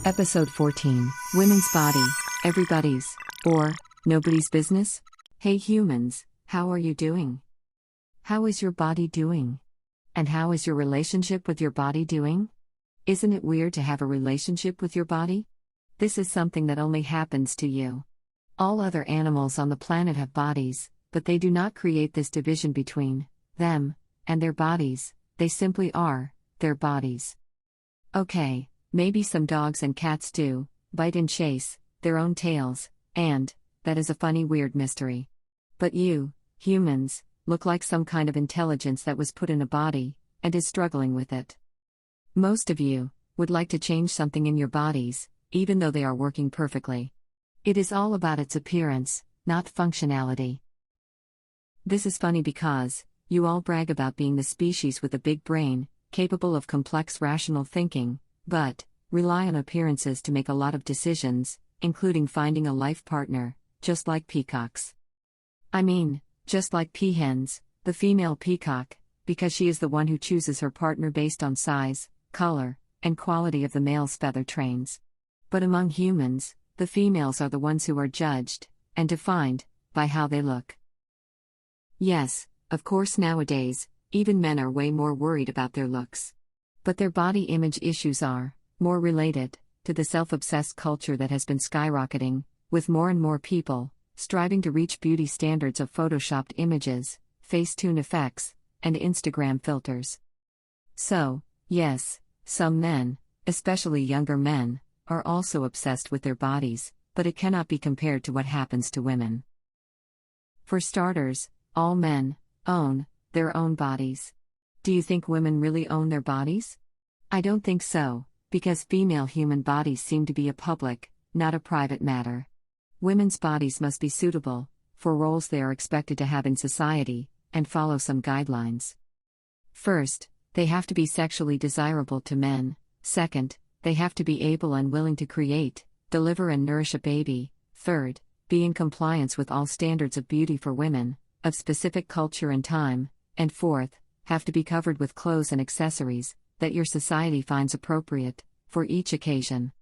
Episode 14, Women's Body, Everybody's, or Nobody's Business? Hey humans, how are you doing? How is your body doing? And how is your relationship with your body doing? Isn't it weird to have a relationship with your body? This is something that only happens to you. All other animals on the planet have bodies, but they do not create this division between them and their bodies, they simply are their bodies. Okay, maybe some dogs and cats do, bite and chase their own tails, and that is a funny weird mystery. But you, humans, look like some kind of intelligence that was put in a body, and is struggling with it. Most of you would like to change something in your bodies, even though they are working perfectly. It is all about its appearance, not functionality. This is funny because you all brag about being the species with a big brain, capable of complex rational thinking, but rely on appearances to make a lot of decisions, including finding a life partner, just like peacocks. I mean, just like peahens, the female peacock, because she is the one who chooses her partner based on size, color, and quality of the male's feather trains. But among humans, the females are the ones who are judged and defined by how they look. Yes, of course, nowadays, even men are way more worried about their looks. But their body image issues are more related to the self-obsessed culture that has been skyrocketing, with more and more people striving to reach beauty standards of photoshopped images, Facetune effects, and Instagram filters. So, yes, some men, especially younger men, are also obsessed with their bodies, but it cannot be compared to what happens to women. For starters, all men own their own bodies. Do you think women really own their bodies? I don't think so, because female human bodies seem to be a public, not a private matter. Women's bodies must be suitable for roles they are expected to have in society, and follow some guidelines. First, they have to be sexually desirable to men. Second, they have to be able and willing to create, deliver and nourish a baby. Third, be in compliance with all standards of beauty for women, of specific culture and time. And fourth, have to be covered with clothes and accessories that your society finds appropriate for each occasion.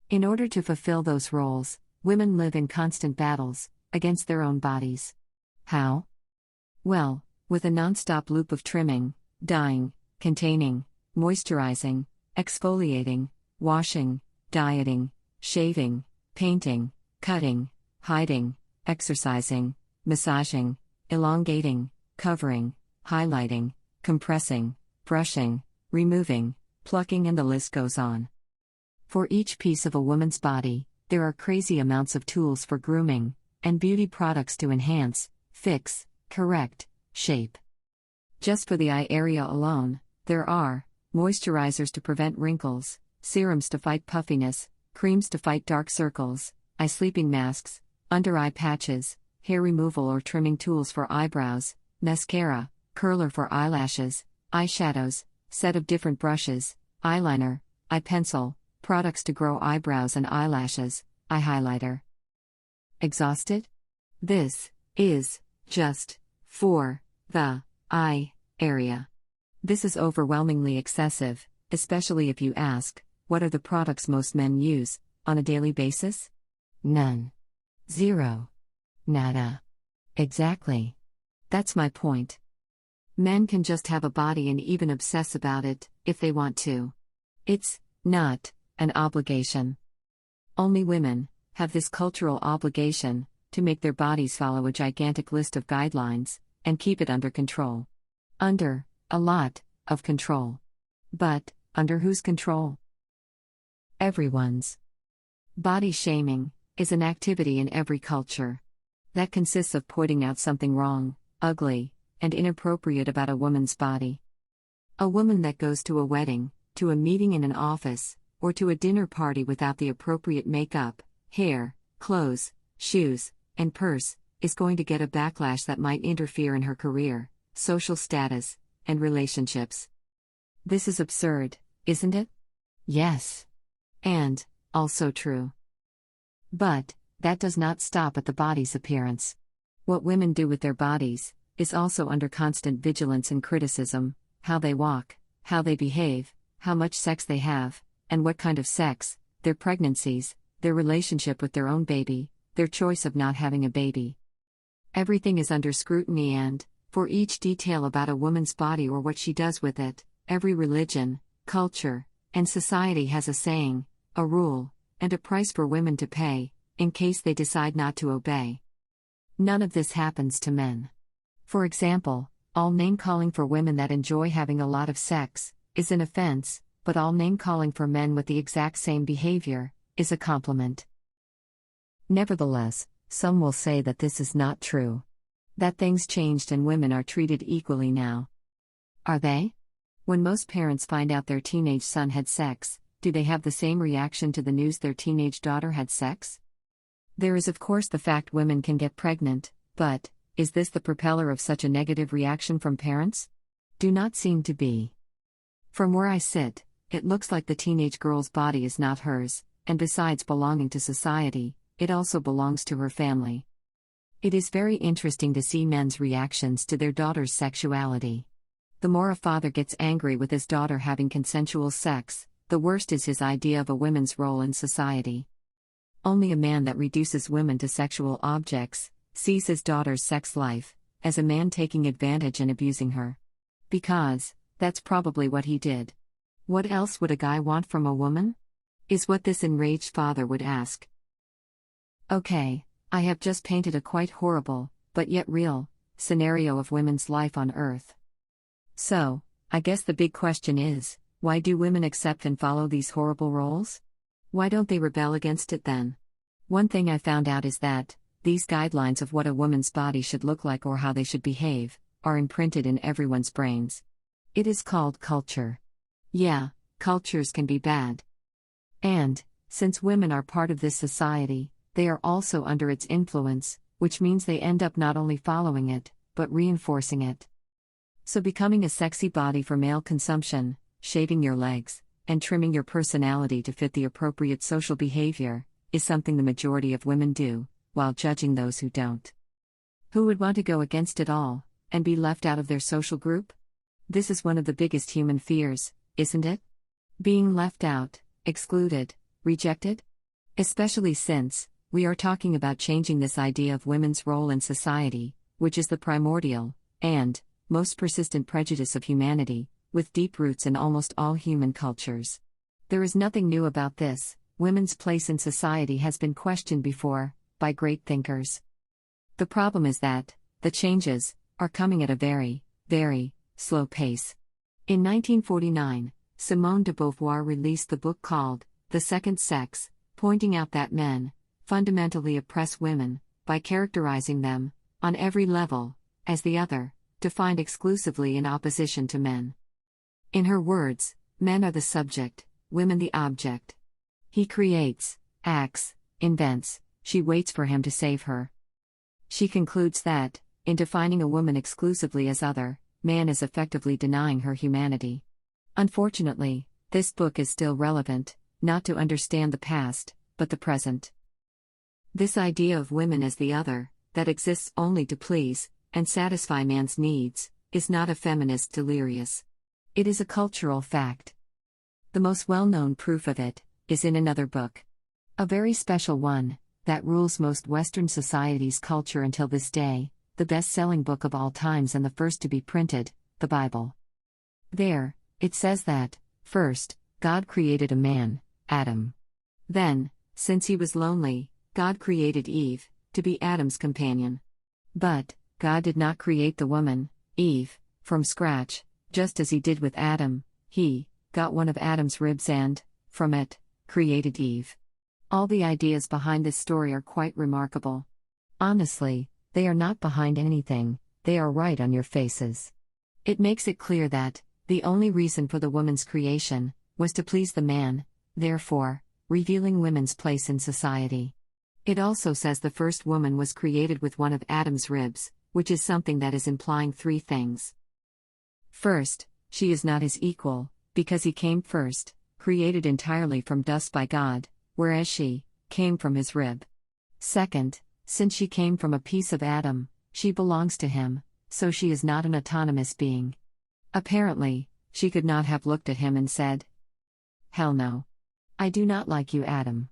In order to fulfill those roles, women live in constant battles against their own bodies. How? Well, with a non-stop loop of trimming, dyeing, containing, moisturizing, exfoliating, washing, dieting, shaving, painting, cutting, hiding, exercising, massaging, elongating, covering, highlighting, compressing, brushing, removing, plucking, and the list goes on. For each piece of a woman's body, there are crazy amounts of tools for grooming, and beauty products to enhance, fix, correct, shape. Just for the eye area alone, there are moisturizers to prevent wrinkles, serums to fight puffiness, creams to fight dark circles, eye sleeping masks, under eye patches, hair removal or trimming tools for eyebrows, mascara, curler for eyelashes, eyeshadows, set of different brushes, eyeliner, eye pencil, products to grow eyebrows and eyelashes, eye highlighter. Exhausted? This is just for the eye area. This is overwhelmingly excessive, especially if you ask, what are the products most men use on a daily basis? None. Zero. Nada. Exactly. That's my point. Men can just have a body and even obsess about it, if they want to. It's not an obligation. Only women have this cultural obligation to make their bodies follow a gigantic list of guidelines and keep it under control. Under a lot of control. But under whose control? Everyone's. Body shaming is an activity in every culture that consists of pointing out something wrong, ugly, and inappropriate about a woman's body. A woman that goes to a wedding, to a meeting in an office, or to a dinner party without the appropriate makeup, hair, clothes, shoes, and purse, is going to get a backlash that might interfere in her career, social status, and relationships. This is absurd, isn't it? Yes. And also true. But that does not stop at the body's appearance. What women do with their bodies is also under constant vigilance and criticism: how they walk, how they behave, how much sex they have, and what kind of sex, their pregnancies, their relationship with their own baby, their choice of not having a baby. Everything is under scrutiny, and, for each detail about a woman's body or what she does with it, every religion, culture, and society has a saying, a rule, and a price for women to pay, in case they decide not to obey. None of this happens to men. For example, all name-calling for women that enjoy having a lot of sex is an offense, but all name-calling for men with the exact same behavior is a compliment. Nevertheless, some will say that this is not true. That things changed and women are treated equally now. Are they? When most parents find out their teenage son had sex, do they have the same reaction to the news their teenage daughter had sex? There is of course the fact women can get pregnant, but, is this the propeller of such a negative reaction from parents? Do not seem to be. From where I sit, it looks like the teenage girl's body is not hers, and besides belonging to society, it also belongs to her family. It is very interesting to see men's reactions to their daughter's sexuality. The more a father gets angry with his daughter having consensual sex, the worse is his idea of a woman's role in society. Only a man that reduces women to sexual objects sees his daughter's sex life as a man taking advantage and abusing her. Because, that's probably what he did. What else would a guy want from a woman? Is what this enraged father would ask. Okay, I have just painted a quite horrible, but yet real, scenario of women's life on Earth. So, I guess the big question is, why do women accept and follow these horrible roles? Why don't they rebel against it then? One thing I found out is that, these guidelines of what a woman's body should look like or how they should behave, are imprinted in everyone's brains. It is called culture. Yeah, cultures can be bad. And, since women are part of this society, they are also under its influence, which means they end up not only following it, but reinforcing it. So becoming a sexy body for male consumption, shaving your legs, and trimming your personality to fit the appropriate social behavior, is something the majority of women do, while judging those who don't. Who would want to go against it all, and be left out of their social group? This is one of the biggest human fears, isn't it? Being left out, excluded, rejected? Especially since, we are talking about changing this idea of women's role in society, which is the primordial, and, most persistent prejudice of humanity, with deep roots in almost all human cultures. There is nothing new about this. Women's place in society has been questioned before, by great thinkers. The problem is that, the changes, are coming at a very, very, slow pace. In 1949, Simone de Beauvoir released the book called, The Second Sex, pointing out that men, fundamentally oppress women, by characterizing them, on every level, as the other, defined exclusively in opposition to men. In her words, men are the subject, women the object. He creates, acts, invents, she waits for him to save her. She concludes that, in defining a woman exclusively as other, man is effectively denying her humanity. Unfortunately, this book is still relevant, not to understand the past, but the present. This idea of women as the other, that exists only to please, and satisfy man's needs, is not a feminist delirious. It is a cultural fact. The most well-known proof of it, is in another book. A very special one, that rules most Western societies' culture until this day, the best-selling book of all times and the first to be printed, the Bible. There, it says that, first, God created a man, Adam. Then, since he was lonely, God created Eve, to be Adam's companion. But, God did not create the woman, Eve, from scratch, just as he did with Adam. He got one of Adam's ribs and, from it, created Eve. All the ideas behind this story are quite remarkable. Honestly, they are not behind anything, they are right on your faces. It makes it clear that, the only reason for the woman's creation, was to please the man, therefore, revealing women's place in society. It also says the first woman was created with one of Adam's ribs, which is something that is implying three things. First, she is not his equal, because he came first, created entirely from dust by God, whereas she came from his rib. Second, since she came from a piece of Adam, she belongs to him, so she is not an autonomous being. Apparently, she could not have looked at him and said, "Hell no. I do not like you, Adam.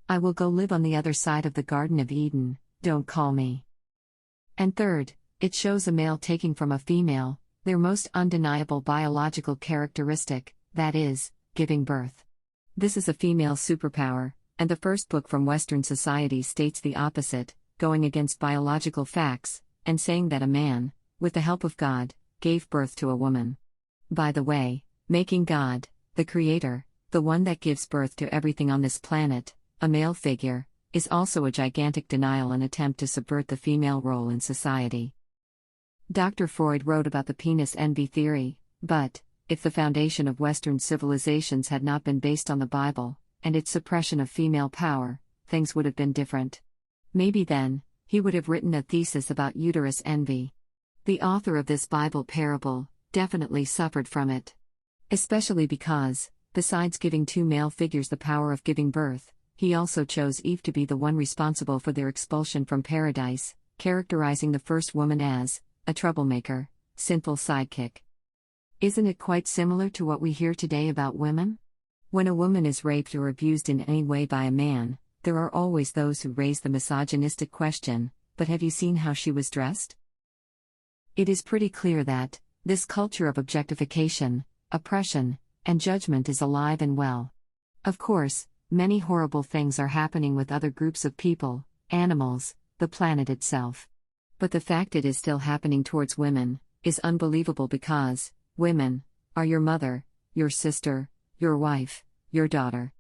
I will go live on the other side of the Garden of Eden, don't call me. And third, it shows a male taking from a female their most undeniable biological characteristic, that is, giving birth. This is a female superpower, and the first book from Western society states the opposite, going against biological facts, and saying that a man, with the help of God, gave birth to a woman. By the way, making God, the creator, the one that gives birth to everything on this planet, a male figure, is also a gigantic denial and attempt to subvert the female role in society. Dr. Freud wrote about the penis envy theory, but, if the foundation of Western civilizations had not been based on the Bible, and its suppression of female power, things would have been different. Maybe then, he would have written a thesis about uterus envy. The author of this Bible parable definitely suffered from it. Especially because, besides giving two male figures the power of giving birth, he also chose Eve to be the one responsible for their expulsion from paradise, characterizing the first woman as a troublemaker, sinful sidekick. Isn't it quite similar to what we hear today about women? When a woman is raped or abused in any way by a man, there are always those who raise the misogynistic question, but have you seen how she was dressed? It is pretty clear that this culture of objectification, oppression, and judgment is alive and well. Of course, many horrible things are happening with other groups of people, animals, the planet itself. But the fact it is still happening towards women is unbelievable because women are your mother, your sister, your wife, your daughter.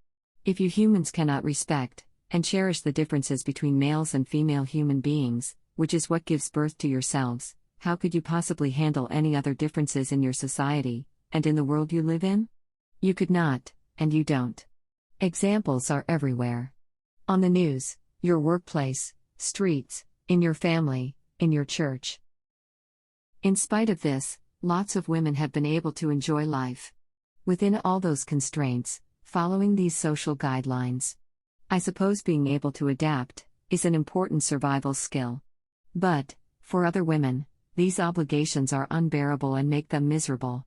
If you humans cannot respect and cherish the differences between males and female human beings, which is what gives birth to yourselves, how could you possibly handle any other differences in your society and in the world you live in? You could not, and you don't. Examples are everywhere. On the news, your workplace, streets, in your family, in your church. In spite of this, lots of women have been able to enjoy life. Within all those constraints, following these social guidelines. I suppose being able to adapt is an important survival skill. But, for other women, these obligations are unbearable and make them miserable.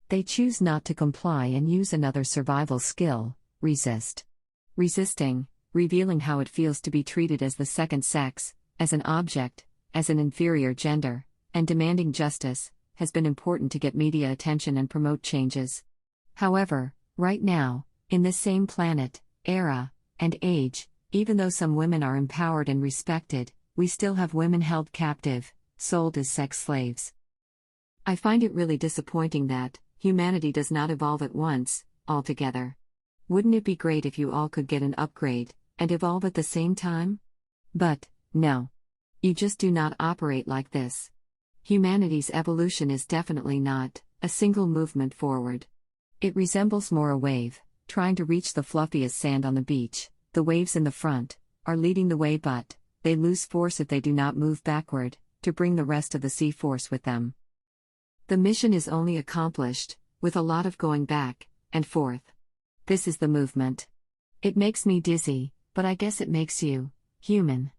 They choose not to comply and use another survival skill, resist. Resisting, revealing how it feels to be treated as the second sex, as an object, as an inferior gender, and demanding justice, has been important to get media attention and promote changes. However, right now, in this same planet, era, and age, even though some women are empowered and respected, we still have women held captive, sold as sex slaves. I find it really disappointing that humanity does not evolve at once, altogether. Wouldn't it be great if you all could get an upgrade and evolve at the same time? But, no. You just do not operate like this. Humanity's evolution is definitely not a single movement forward. It resembles more a wave, trying to reach the fluffiest sand on the beach. The waves in the front are leading the way, but they lose force if they do not move backward to bring the rest of the sea force with them. The mission is only accomplished with a lot of going back and forth. This is the movement. It makes me dizzy, but I guess it makes you human.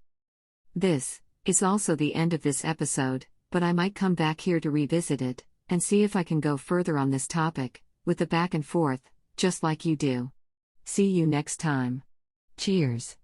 This is also the end of this episode, but I might come back here to revisit it and see if I can go further on this topic, with the back and forth, just like you do. See you next time. Cheers.